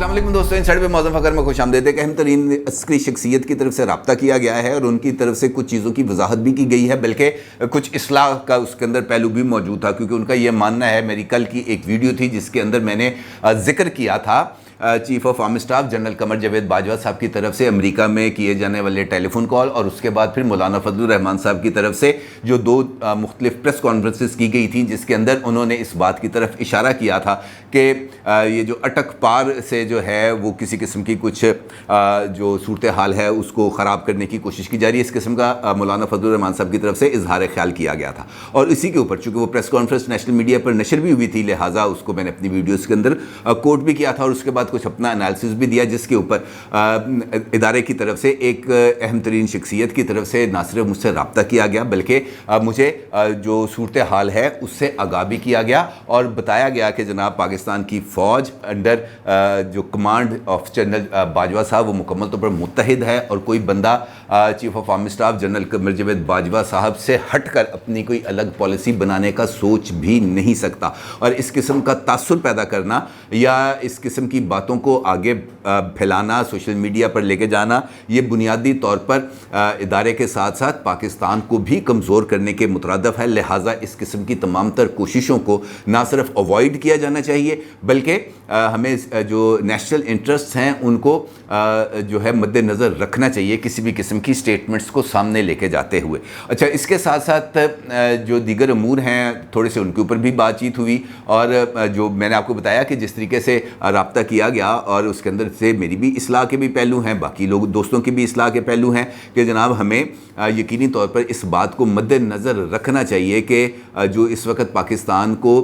السلام علیکم دوستوں، انسائڈ پہ موزم فخر میں خوش آمدید ہے کہ اہم ترین عسکری شخصیت کی طرف سے رابطہ کیا گیا ہے اور ان کی طرف سے کچھ چیزوں کی وضاحت بھی کی گئی ہے، بلکہ کچھ اصلاح کا اس کے اندر پہلو بھی موجود تھا، کیونکہ ان کا یہ ماننا ہے، میری کل کی ایک ویڈیو تھی جس کے اندر میں نے ذکر کیا تھا chief of army staff general Qamar Javed Bajwa صاحب کی طرف سے امریکہ میں کیے جانے والے ٹیلی فون کال، اور اس کے بعد پھر مولانا فضل الرحمان صاحب کی طرف سے جو دو مختلف پریس کانفرنسز کی گئی تھیں، جس کے اندر انہوں نے اس بات کی طرف اشارہ کیا تھا کہ یہ جو اٹک پار سے جو ہے وہ کسی قسم کی کچھ جو صورتحال ہے اس کو خراب کرنے کی کوشش کی جا رہی ہے، اس قسم کا مولانا فضل الرحمان صاحب کی طرف سے اظہار خیال کیا گیا تھا، اور اسی کے اوپر چونکہ وہ پریس کانفرنس نیشنل میڈیا پر نشر بھی ہوئی تھی، لہٰذا اس کو میں نے اپنی ویڈیوز کے اندر کوٹ بھی کیا تھا، اور اس کے بعد کچھ اپنا انالیسس بھی دیا، جس کے اوپر ادارے کی طرف سے ایک اہم ترین شخصیت کی طرف سے نہ صرف مجھ سے رابطہ کیا گیا بلکہ مجھے جو صورتحال ہے اس سے آگاہ بھی کیا گیا، اور بتایا گیا کہ جناب پاکستان کی فوج انڈر جو کمانڈ آف جنرل باجوہ صاحب وہ مکمل طور پر متحد ہے، اور کوئی بندہ chief of army staff general Qamar Javed Bajwa صاحب سے ہٹ کر اپنی کوئی الگ پالیسی بنانے کا سوچ بھی نہیں سکتا، اور اس قسم کا تاثر پیدا کرنا یا اس قسم کی باتوں کو آگے پھیلانا، سوشل میڈیا پر لے کے جانا، یہ بنیادی طور پر ادارے کے ساتھ ساتھ پاکستان کو بھی کمزور کرنے کے مترادف ہے، لہٰذا اس قسم کی تمام تر کوششوں کو نہ صرف اوائڈ کیا جانا چاہیے بلکہ ہمیں جو نیشنل انٹرسٹ ہیں ان کو جو ہے مد نظر رکھنا چاہیے کسی بھی قسم کی سٹیٹمنٹس کو سامنے لے کے جاتے ہوئے۔ اچھا، اس کے ساتھ ساتھ جو دیگر امور ہیں تھوڑے سے ان کے اوپر بھی بات چیت ہوئی، اور جو میں نے آپ کو بتایا کہ جس طریقے سے رابطہ کیا گیا اور اس کے اندر سے میری بھی اصلاح کے بھی پہلو ہیں، باقی لوگ دوستوں کی بھی اصلاح کے پہلو ہیں کہ جناب ہمیں یقینی طور پر اس بات کو مد نظر رکھنا چاہیے کہ جو اس وقت پاکستان کو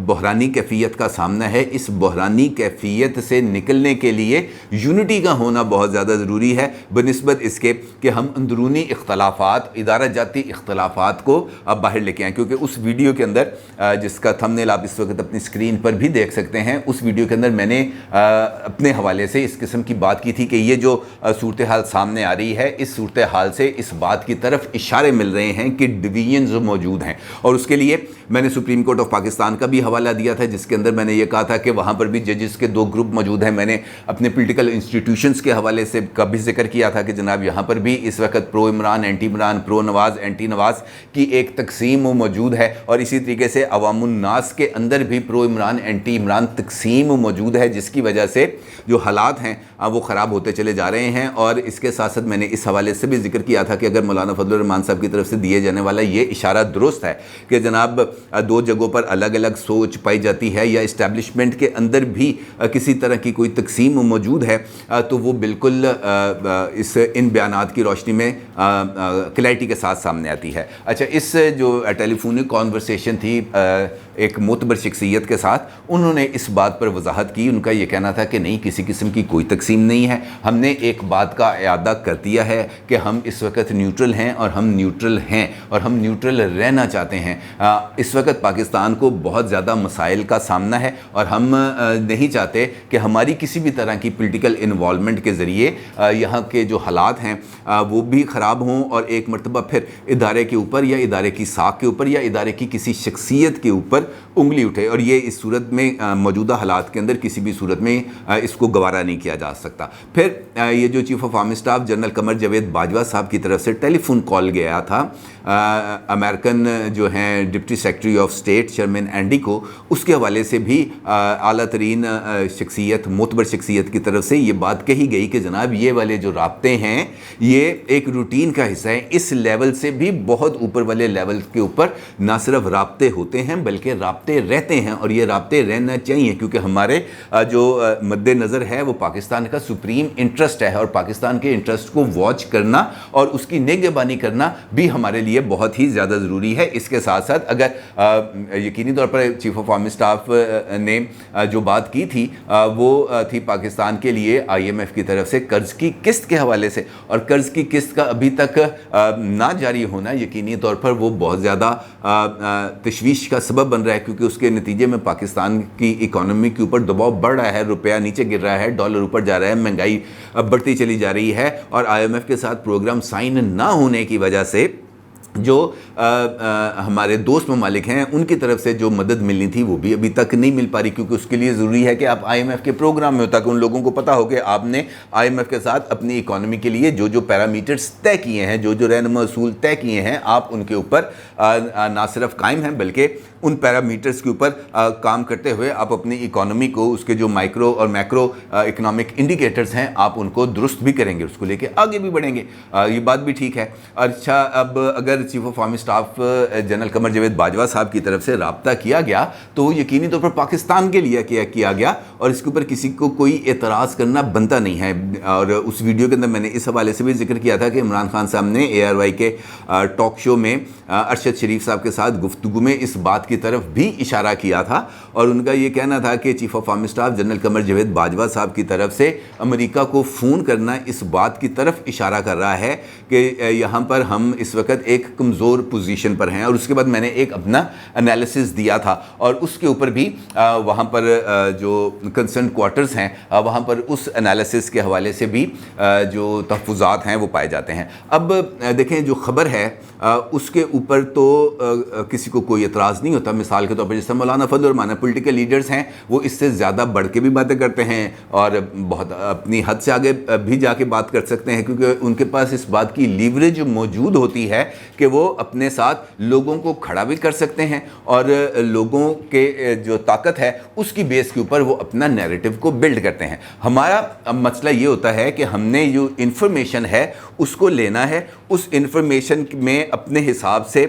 بحرانی کیفیت کا سامنا ہے، اس بحرانی کیفیت سے نکلنے کے لیے یونٹی کا ہونا بہت زیادہ ضروری ہے، بنسبت اس کے کہ ہم اندرونی اختلافات، ادارہ جاتی اختلافات کو باہر لے کے آئیں، کیونکہ اس ویڈیو کے اندر جس کا تھمبنیل آپ اس وقت اپنی اسکرین پر بھی دیکھ سکتے ہیں، اس ویڈیو کے اندر میں نے اپنے حوالے سے اس قسم کی بات کی تھی کہ یہ جو صورتحال سامنے آ رہی ہے، اس صورتحال سے اس بات کی طرف اشارے مل رہے ہیں کہ ڈویژنز موجود ہیں، اور اس کے لیے میں نے سپریم کورٹ آف پاکستان کا بھی حوالہ دیا تھا، جس کے اندر میں نے یہ کہا تھا کہ وہاں پر بھی ججز کے دو گروپ موجود ہیں، میں نے اپنے پولیٹیکل انسٹیٹیوشنز کے حوالے سے کا بھی ذکر کیا تھا کہ جناب یہاں پر بھی اس وقت پرو عمران، اینٹی عمران، پرو نواز، اینٹی نواز کی ایک تقسیم موجود ہے، اور اسی طریقے سے عوام الناس کے اندر بھی پرو عمران، اینٹی عمران تقسیم موجود ہے، جس کی وجہ سے جو حالات ہیں وہ خراب ہوتے چلے جا رہے ہیں، اور اس کے ساتھ ساتھ میں نے اس حوالے سے بھی ذکر کیا تھا کہ اگر مولانا فضل الرحمان صاحب کی طرف سے دیے جانے والا یہ اشارہ درست ہے کہ جناب دو جگہوں پر الگ الگ سوچ پائی جاتی ہے یا اسٹیبلشمنٹ کے اندر بھی کسی طرح کی کوئی تقسیم موجود ہے، تو وہ بالکل ان بیانات کی روشنی میں کلیئرٹی کے ساتھ سامنے آتی ہے۔ اچھا، اس جو ٹیلی فونک کانورسیشن تھی ایک معتبر شخصیت کے ساتھ، انہوں نے اس بات پر وضاحت کی، ان کا یہ کہنا تھا کہ نہیں، کسی قسم کی کوئی تقسیم نہیں ہے، ہم نے ایک بات کا اعادہ کر دیا ہے کہ ہم اس وقت نیوٹرل ہیں، اور ہم نیوٹرل ہیں اور ہم نیوٹرل رہنا چاہتے ہیں۔ اس وقت پاکستان کو بہت زیادہ مسائل کا سامنا ہے، اور ہم نہیں چاہتے کہ ہماری کسی بھی طرح کی پولیٹیکل انوالومنٹ کے ذریعے یہاں کے جو حالات ہیں وہ بھی خراب ہوں، اور ایک مرتبہ پھر ادارے کے اوپر یا ادارے کی ساکھ کے اوپر یا ادارے کی کسی شخصیت کے اوپر انگلی اٹھے، اور یہ اس صورت میں موجودہ حالات کے اندر کسی بھی صورت میں اس کو گوارا نہیں کیا جا سکتا۔ پھر یہ جو chief of army staff general Qamar Javed Bajwa صاحب کی طرف سے ٹیلی فون کال گیا تھا امریکن جو ہیں deputy secretary of state Sherman Wendy کو، اس کے حوالے سے بھی اعلیٰ ترین شخصیت، معتبر شخصیت کی طرف سے یہ بات کہی گئی کہ جناب یہ والے جو رابطے ہیں یہ ایک روٹین کا حصہ ہے، اس لیول سے بھی بہت اوپر والے لیول کے اوپر نہ صرف رابطے ہوتے ہیں بلکہ رابطے رہتے ہیں، اور یہ رابطے رہنا چاہیے، کیونکہ ہمارے جو مد نظر ہے وہ پاکستان کا سپریم انٹرسٹ ہے، اور پاکستان کے انٹرسٹ کو واچ کرنا اور اس کی نگہبانی کرنا بھی ہمارے لیے بہت ہی زیادہ ضروری ہے۔ اس کے ساتھ ساتھ اگر یقینی طور پر چیف آف آرمی اسٹاف نے جو بات کی تھی وہ تھی پاکستان کے لیے آئی ایم ایف کی طرف سے قرض کی قسط کے حوالے سے، اور قرض کی قسط کا ابھی تک نہ جاری ہونا یقینی طور پر وہ بہت زیادہ تشویش کا سبب بن رہا ہے، کیونکہ اس کے نتیجے میں پاکستان کی اکانومی کے اوپر دباؤ بڑھ رہا ہے، روپیہ نیچے گر رہا ہے، ڈالر اوپر جا رہا ہے، مہنگائی بڑھتی چلی جا رہی ہے، اور آئی ایم ایف کے ساتھ پروگرام سائن نہ ہونے کی وجہ سے جو ہمارے دوست ممالک ہیں ان کی طرف سے جو مدد ملنی تھی وہ بھی ابھی تک نہیں مل پا رہی، کیونکہ اس کے لیے ضروری ہے کہ آپ آئی ایم ایف کے پروگرام میں ہو، تاکہ ان لوگوں کو پتہ ہو کہ آپ نے آئی ایم ایف کے ساتھ اپنی اکانومی کے لیے جو جو پیرامیٹرز طے کیے ہیں، جو جو رہنما اصول طے کیے ہیں، آپ ان کے اوپر نہ صرف قائم ہیں بلکہ ان پیرامیٹرز کے اوپر کام کرتے ہوئے آپ اپنی اکانومی کو، اس کے جو مائکرو اور میکرو اکنامک انڈیکیٹرز ہیں، آپ ان کو درست بھی کریں گے، اس کو لے کے آگے بھی بڑھیں گے۔ یہ بات بھی ٹھیک ہے۔ اچھا، اب اگر chief of army staff general Qamar Javed Bajwa صاحب کی طرف سے رابطہ کیا گیا تو وہ یقینی طور پر پاکستان کے لیے کیا گیا، اور اس کے اوپر کسی کو کوئی اعتراض کرنا بنتا نہیں ہے۔ اور اس ویڈیو کے اندر میں نے اس حوالے سے بھی ذکر کیا تھا کہ عمران خان صاحب نے ARY کے ٹاک شو میں ارشد شریف صاحب کے ساتھ گفتگو میں اس بات کی طرف بھی اشارہ کیا تھا، اور ان کا یہ کہنا تھا کہ chief of army staff general Qamar Javed Bajwa صاحب کی طرف سے امریکہ کو فون کرنا اس بات کی طرف اشارہ کر رہا ہے کہ یہاں پر ہم اس وقت ایک کمزور پوزیشن پر ہیں۔ اور اس کے بعد میں نے ایک اپنا انالیسس دیا تھا، اور اس کے اوپر بھی وہاں پر جو کنسرن کوارٹرز ہیں وہاں پر اس انالیسس کے حوالے سے بھی جو تحفظات ہیں وہ پائے جاتے ہیں۔ اب دیکھیں، جو خبر ہے اس کے اوپر تو کسی کو کوئی اعتراض نہیں ہوتا۔ مثال کے طور پر جیسے مولانا فضل الرحمان پولیٹیکل لیڈرز ہیں، وہ اس سے زیادہ بڑھ کے بھی باتیں کرتے ہیں اور بہت اپنی حد سے آگے بھی جا کے بات کر سکتے ہیں، کیونکہ ان کے پاس اس بات کی لیوریج موجود ہوتی ہے کہ وہ اپنے ساتھ لوگوں کو کھڑا بھی کر سکتے ہیں، اور لوگوں کے جو طاقت ہے اس کی بیس کے اوپر وہ اپنا نیریٹو کو بلڈ کرتے ہیں۔ ہمارا مسئلہ یہ ہوتا ہے کہ ہم نے جو انفارمیشن ہے اس کو لینا ہے، اس انفارمیشن میں اپنے حساب سے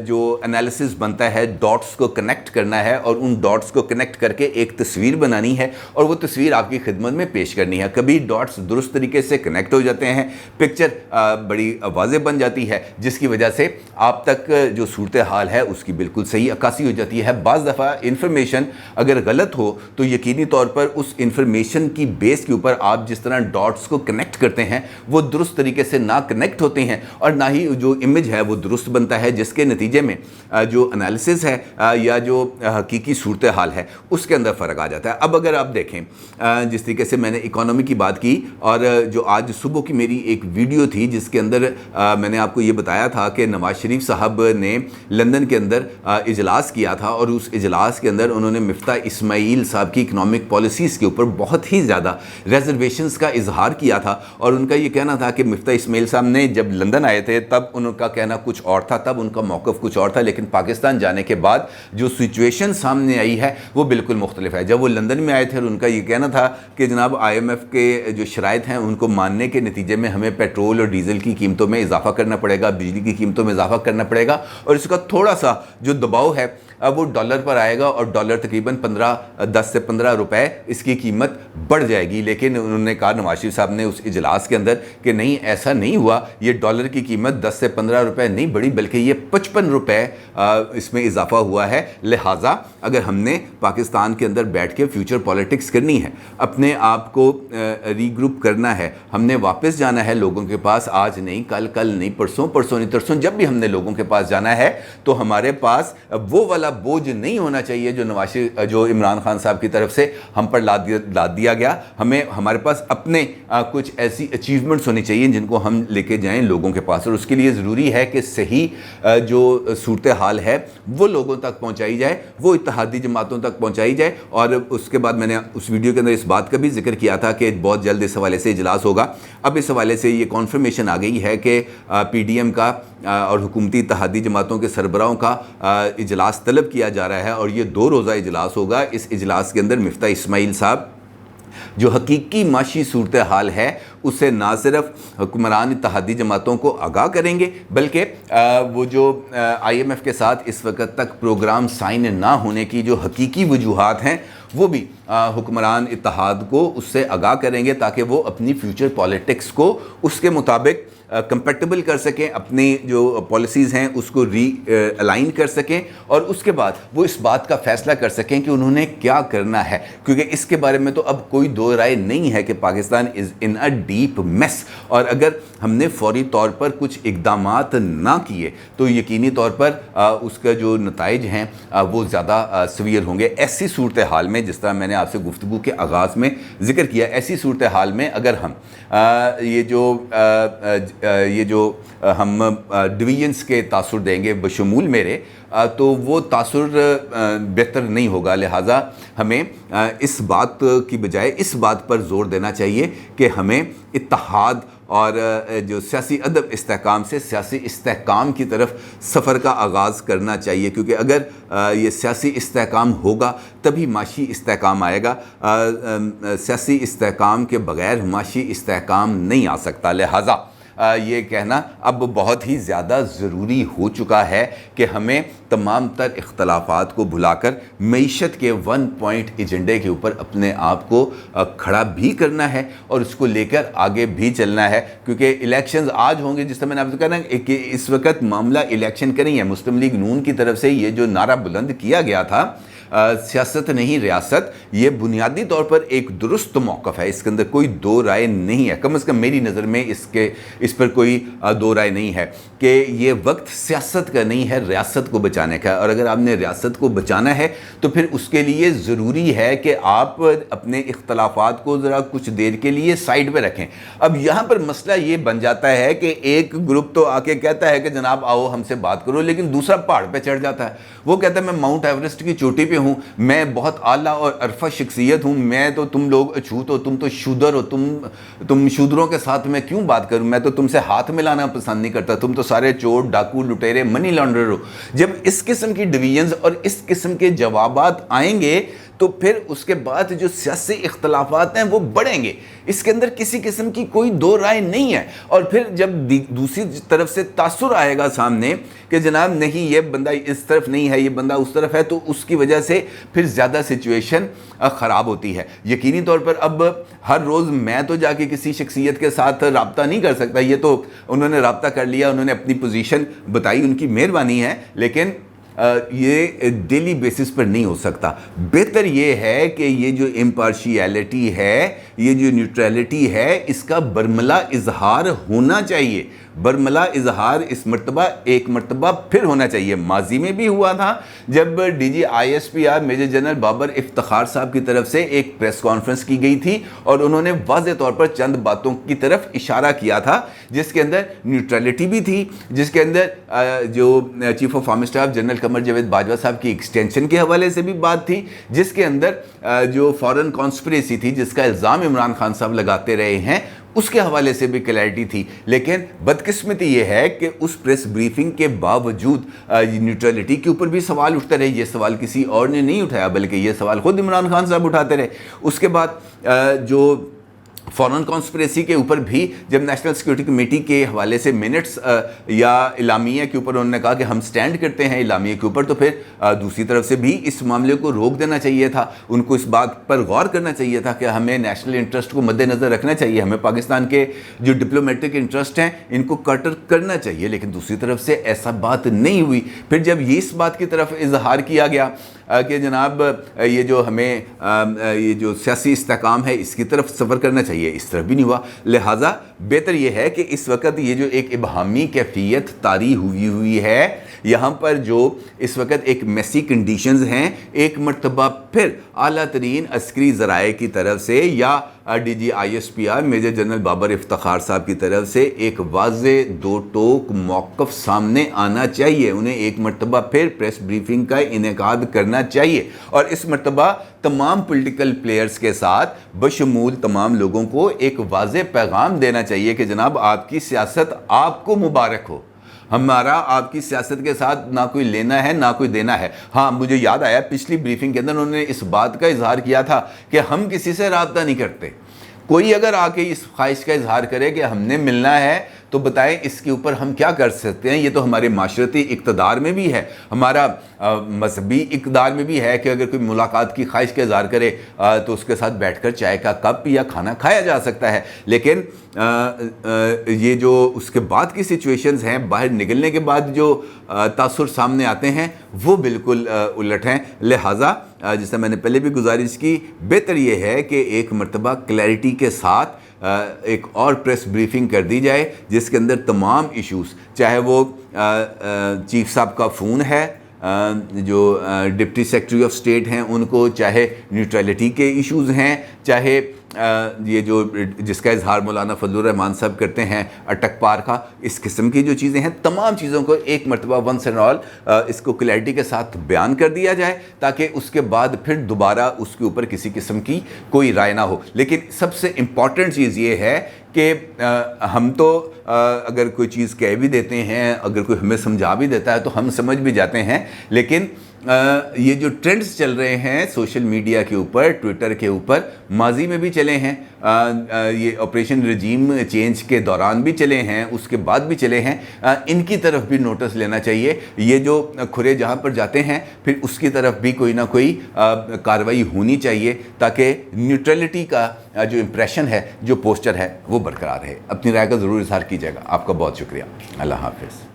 جو انالیسس بنتا ہے ڈاٹس کو کنیکٹ کرنا ہے، اور ان ڈاٹس کو کنیکٹ کر کے ایک تصویر بنانی ہے، اور وہ تصویر آپ کی خدمت میں پیش کرنی ہے۔ کبھی ڈاٹس درست طریقے سے کنیکٹ ہو جاتے ہیں، پکچر بڑی واضح بن جاتی ہے، جس کی وجہ سے آپ تک جو صورتحال ہے اس کی بالکل صحیح عکاسی ہو جاتی ہے۔ بعض دفعہ انفارمیشن اگر غلط ہو تو یقینی طور پر اس انفارمیشن کی بیس کے اوپر آپ جس طرح ڈاٹس کو کنیکٹ کرتے ہیں وہ درست طریقے سے نہ کنیکٹ ہوتے ہیں، اور نہ ہی جو امیج ہے وہ درست بنتا ہے، جس کے نتیجے میں جو انالیسس ہے یا جو حقیقی صورتحال ہے اس کے اندر فرق آ جاتا ہے۔ اب اگر آپ دیکھیں جس طریقے سے میں نے اکانومی کی بات کی، اور جو آج صبح کی میری ایک ویڈیو تھی جس کے اندر میں نے آپ کو یہ بتایا تھا کہ نواز شریف صاحب نے لندن کے اندر اجلاس کیا تھا، اور اس اجلاس کے اندر انہوں نے مفتاح اسماعیل صاحب کی اکنامک پالیسیز کے اوپر بہت ہی زیادہ ریزرویشنز کا اظہار کیا تھا، اور ان کا یہ کہنا تھا کہ مفتاح اسماعیل صاحب نے جب لندن آئے تھے تب ان کا کہنا کچھ اور تھا، تب ان کا موقف کچھ اور تھا، لیکن پاکستان جانے کے بعد جو سچویشن سامنے آئی ہے وہ بالکل مختلف ہے۔ جب وہ لندن میں آئے تھے اور ان کا یہ کہنا تھا کہ جناب آئی ایم ایف کے جو شرائط ہیں ان کو ماننے کے نتیجے میں ہمیں پیٹرول اور ڈیزل کی قیمتوں میں اضافہ کرنا پڑے گا، بجلی کی قیمتوں میں اضافہ کرنا پڑے گا، اور اس کا تھوڑا سا جو دباؤ ہے وہ ڈالر پر آئے گا، اور ڈالر تقریباً 10 سے 15 روپے اس کی قیمت بڑھ جائے گی۔ لیکن انہوں نے کہا، نواز شریف صاحب نے اس اجلاس کے اندر، کہ نہیں ایسا نہیں ہوا، یہ ڈالر کی قیمت 10 سے 15 روپے نہیں بڑھی بلکہ یہ 55 روپے اس میں اضافہ ہوا ہے۔ لہٰذا اگر ہم نے پاکستان کے اندر بیٹھ کے فیوچر پالیٹکس کرنی ہے، اپنے آپ کو ری گروپ کرنا ہے، ہم نے واپس جانا ہے لوگوں کے پاس، آج نہیں، کل نہیں، پرسوں نہیں، ترسوں، جب بھی ہم نے لوگوں کے پاس جانا ہے تو ہمارے پاس وہ والا بوجھ نہیں ہونا چاہیے جو عمران خان صاحب کی طرف سے ہم پر لاد دیا گیا۔ ہمارے پاس اپنے کچھ ایسی اچیومنٹس ہونی چاہیے جن کو ہم لے کے جائیں لوگوں کے پاس، اور اس کے لیے ضروری ہے کہ صحیح جو صورتحال ہے وہ لوگوں تک پہنچائی جائے، وہ اتحادی جماعتوں تک پہنچائی جائے۔ اور اس کے بعد میں نے اس ویڈیو کے اندر اس بات کا بھی ذکر کیا تھا کہ بہت جلد اس حوالے سے اجلاس ہوگا۔ اب اس حوالے سے یہ کنفرمیشن آ گئی ہے کہ PDM کا اور حکومتی اتحادی جماعتوں کے سربراہوں کا اجلاس طلب کیا جا رہا ہے، اور یہ 2 روزہ اجلاس ہوگا۔ اس اجلاس کے اندر مفتاح اسماعیل صاحب جو حقیقی معاشی صورتحال ہے اسے نہ صرف حکمران اتحادی جماعتوں کو آگاہ کریں گے، بلکہ وہ جو آئی ایم ایف کے ساتھ اس وقت تک پروگرام سائن نہ ہونے کی جو حقیقی وجوہات ہیں وہ بھی حکمران اتحاد کو اس سے آگاہ کریں گے، تاکہ وہ اپنی فیوچر پالیٹکس کو اس کے مطابق کمپیٹیبل کر سکیں، اپنی جو پالیسیز ہیں اس کو ری الائن کر سکیں، اور اس کے بعد وہ اس بات کا فیصلہ کر سکیں کہ انہوں نے کیا کرنا ہے، کیونکہ اس کے بارے میں تو اب کوئی دو رائے نہیں ہے کہ پاکستان از ان اے ڈیپ میس، اور اگر ہم نے فوری طور پر کچھ اقدامات نہ کیے تو یقینی طور پر اس کا جو نتائج ہیں وہ زیادہ سویر ہوں گے۔ ایسی صورتحال میں، جس طرح میں نے آپ سے گفتگو کے آغاز میں ذکر کیا، ایسی صورتحال میں اگر ہم یہ جو یہ جو ہم ڈویژنس کے تاثر دیں گے بشمول میرے، تو وہ تاثر بہتر نہیں ہوگا۔ لہٰذا ہمیں اس بات کی بجائے اس بات پر زور دینا چاہیے کہ ہمیں اتحاد اور جو سیاسی عدم استحکام سے سیاسی استحکام کی طرف سفر کا آغاز کرنا چاہیے، کیونکہ اگر یہ سیاسی استحکام ہوگا تبھی معاشی استحکام آئے گا۔ سیاسی استحکام کے بغیر معاشی استحکام نہیں آ سکتا۔ لہٰذا یہ کہنا اب بہت ہی زیادہ ضروری ہو چکا ہے کہ ہمیں تمام تر اختلافات کو بھلا کر معیشت کے 1 پوائنٹ ایجنڈے کے اوپر اپنے آپ کو کھڑا بھی کرنا ہے اور اس کو لے کر آگے بھی چلنا ہے، کیونکہ الیکشنز آج ہوں گے۔ جس طرح میں نے آپ سے کہا نا کہ اس وقت معاملہ الیکشن کا نہیں ہے۔ مسلم لیگ نون کی طرف سے یہ جو نعرہ بلند کیا گیا تھا سیاست نہیں ریاست، یہ بنیادی طور پر ایک درست موقف ہے، اس کے اندر کوئی دو رائے نہیں ہے، کم از کم میری نظر میں اس پر کوئی دو رائے نہیں ہے کہ یہ وقت سیاست کا نہیں ہے، ریاست کو بچانے کا ہے۔ اور اگر آپ نے ریاست کو بچانا ہے تو پھر اس کے لیے ضروری ہے کہ آپ اپنے اختلافات کو ذرا کچھ دیر کے لیے سائیڈ پہ رکھیں۔ اب یہاں پر مسئلہ یہ بن جاتا ہے کہ ایک گروپ تو آ کے کہتا ہے کہ جناب آؤ ہم سے بات کرو، لیکن دوسرا پہاڑ پہ چڑھ جاتا ہے، وہ کہتا ہے میں ماؤنٹ ایوریسٹ کی چوٹی پہ ہوں، میں بہت اعلیٰ اور عرفہ شخصیت ہوں، میں تو تم لوگ اچھوت ہو، تم تو شودر ہو، تم شودروں کے ساتھ میں کیوں بات کروں، میں تو تم سے ہاتھ ملانا پسند نہیں کرتا، تم تو سارے چور ڈاکو لٹیرے منی لانڈرر ہو۔ جب اس قسم کی ڈویژنز اور اس قسم کے جوابات آئیں گے تو پھر اس کے بعد جو سیاسی اختلافات ہیں وہ بڑھیں گے، اس کے اندر کسی قسم کی کوئی دو رائے نہیں ہے۔ اور پھر جب دوسری طرف سے تاثر آئے گا سامنے کہ جناب نہیں یہ بندہ اس طرف نہیں ہے، یہ بندہ اس طرف ہے، تو اس کی وجہ سے پھر زیادہ سچویشن خراب ہوتی ہے۔ یقینی طور پر اب ہر روز میں تو جا کے کسی شخصیت کے ساتھ رابطہ نہیں کر سکتا، یہ تو انہوں نے رابطہ کر لیا، انہوں نے اپنی پوزیشن بتائی، ان کی مہربانی ہے، لیکن یہ ڈیلی بیسس پر نہیں ہو سکتا۔ بہتر یہ ہے کہ یہ جو امپارشیلٹی ہے، یہ جو نیوٹرلٹی ہے، اس کا برملا اظہار ہونا چاہیے۔ برملا اظہار اس مرتبہ ایک مرتبہ پھر ہونا چاہیے۔ ماضی میں بھی ہوا تھا جب D G I S P R major general Babar Iftikhar صاحب کی طرف سے ایک پریس کانفرنس کی گئی تھی اور انہوں نے واضح طور پر چند باتوں کی طرف اشارہ کیا تھا جس کے اندر نیوٹرلٹی بھی تھی، جس کے اندر جو chief of army staff general Qamar Javed Bajwa صاحب کی ایکسٹینشن کے حوالے سے بھی بات تھی، جس کے اندر جو فارن کانسپریسی تھی جس کا الزام عمران خان صاحب لگاتے رہے ہیں، اس کے حوالے سے بھی کلیئرٹی تھی۔ لیکن بدقسمتی یہ ہے کہ اس پریس بریفنگ کے باوجود نیوٹرلٹی کے اوپر بھی سوال اٹھتے رہے۔ یہ سوال کسی اور نے نہیں اٹھایا بلکہ یہ سوال خود عمران خان صاحب اٹھاتے رہے۔ اس کے بعد جو فارن کانسپریسی کے اوپر بھی جب نیشنل سیکورٹی کمیٹی کے حوالے سے منٹس یا اعلامیہ کے اوپر انہوں نے کہا کہ ہم سٹینڈ کرتے ہیں اعلامیہ کے اوپر، تو پھر دوسری طرف سے بھی اس معاملے کو روک دینا چاہیے تھا، ان کو اس بات پر غور کرنا چاہیے تھا کہ ہمیں نیشنل انٹرسٹ کو مد نظر رکھنا چاہیے، ہمیں پاکستان کے جو ڈپلومیٹک انٹرسٹ ہیں ان کو کاٹر کرنا چاہیے، لیکن دوسری طرف سے ایسا بات نہیں ہوئی۔ پھر جب یہ اس بات کی طرف اظہار کیا گیا کہ جناب یہ جو ہمیں یہ جو سیاسی استحکام ہے اس کی طرف سفر کرنا چاہیے، اس طرف بھی نہیں ہوا۔ لہٰذا بہتر یہ ہے کہ اس وقت یہ جو ایک ابہامی کیفیت طاری ہوئی ہے، یہاں پر جو اس وقت ایک میسی کنڈیشنز ہیں، ایک مرتبہ پھر اعلیٰ ترین عسکری ذرائع کی طرف سے یا D G I S P R major general Babar Iftikhar صاحب کی طرف سے ایک واضح دو ٹوک موقف سامنے آنا چاہیے، انہیں ایک مرتبہ پھر پریس بریفنگ کا انعقاد کرنا چاہیے اور اس مرتبہ تمام پولیٹیکل پلیئرز کے ساتھ بشمول تمام لوگوں کو ایک واضح پیغام دینا چاہیے کہ جناب آپ کی سیاست آپ کو مبارک ہو، ہمارا آپ کی سیاست کے ساتھ نہ کوئی لینا ہے نہ کوئی دینا ہے۔ ہاں مجھے یاد آیا پچھلی بریفنگ کے اندر انہوں نے اس بات کا اظہار کیا تھا کہ ہم کسی سے رابطہ نہیں کرتے، کوئی اگر آ کے اس خواہش کا اظہار کرے کہ ہم نے ملنا ہے تو بتائیں اس کے اوپر ہم کیا کر سکتے ہیں۔ یہ تو ہمارے معاشرتی اقتدار میں بھی ہے، ہمارا مذہبی اقتدار میں بھی ہے کہ اگر کوئی ملاقات کی خواہش کا اظہار کرے تو اس کے ساتھ بیٹھ کر چائے کا کپ یا کھانا کھایا جا سکتا ہے، لیکن یہ جو اس کے بعد کی سچویشنز ہیں، باہر نکلنے کے بعد جو تاثر سامنے آتے ہیں وہ بالکل الٹ ہیں۔ لہٰذا جیسا میں نے پہلے بھی گزارش کی، بہتر یہ ہے کہ ایک مرتبہ کلیئرٹی کے ساتھ ایک اور پریس بریفنگ کر دی جائے جس کے اندر تمام ایشوز، چاہے وہ چیف صاحب کا فون ہے، جو ڈپٹی سیکرٹری آف اسٹیٹ ہیں ان کو، چاہے نیوٹرلٹی کے ایشوز ہیں، چاہے یہ جو جس کا اظہار مولانا فضل الرحمان صاحب کرتے ہیں اٹک پار کا، اس قسم کی جو چیزیں ہیں تمام چیزوں کو ایک مرتبہ ونس اینڈ آل اس کو کلیئرٹی کے ساتھ بیان کر دیا جائے، تاکہ اس کے بعد پھر دوبارہ اس کے اوپر کسی قسم کی کوئی رائے نہ ہو۔ لیکن سب سے امپورٹنٹ چیز یہ ہے کہ ہم تو اگر کوئی چیز کہہ بھی دیتے ہیں، اگر کوئی ہمیں سمجھا بھی دیتا ہے تو ہم سمجھ بھی جاتے ہیں، لیکن یہ جو ٹرینڈز چل رہے ہیں سوشل میڈیا کے اوپر، ٹویٹر کے اوپر، ماضی میں بھی چلے ہیں، یہ آپریشن رجیم چینج کے دوران بھی چلے ہیں، اس کے بعد بھی چلے ہیں، ان کی طرف بھی نوٹس لینا چاہیے۔ یہ جو کھرے جہاں پر جاتے ہیں پھر اس کی طرف بھی کوئی نہ کوئی کارروائی ہونی چاہیے، تاکہ نیوٹرلٹی کا جو امپریشن ہے، جو پوسچر ہے، وہ برقرار رہے۔ اپنی رائے کا ضرور اظہار کیجیے گا۔ آپ کا بہت شکریہ۔ اللہ حافظ۔